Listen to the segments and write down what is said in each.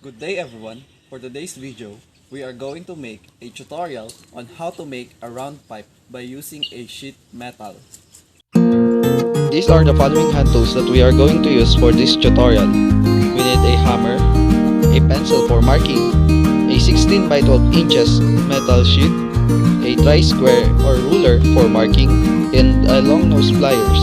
Good day everyone. For today's video, we are going to make a tutorial on how to make a round pipe by using a sheet metal. These are the following hand tools that we are going to use for this tutorial. We need a hammer, a pencil for marking, a 16 by 12 inches metal sheet, a tri-square or ruler for marking, and a long nose pliers.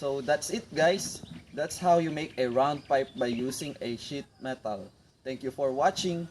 So that's it, guys. That's how you make a round pipe by using a sheet metal. Thank you for watching.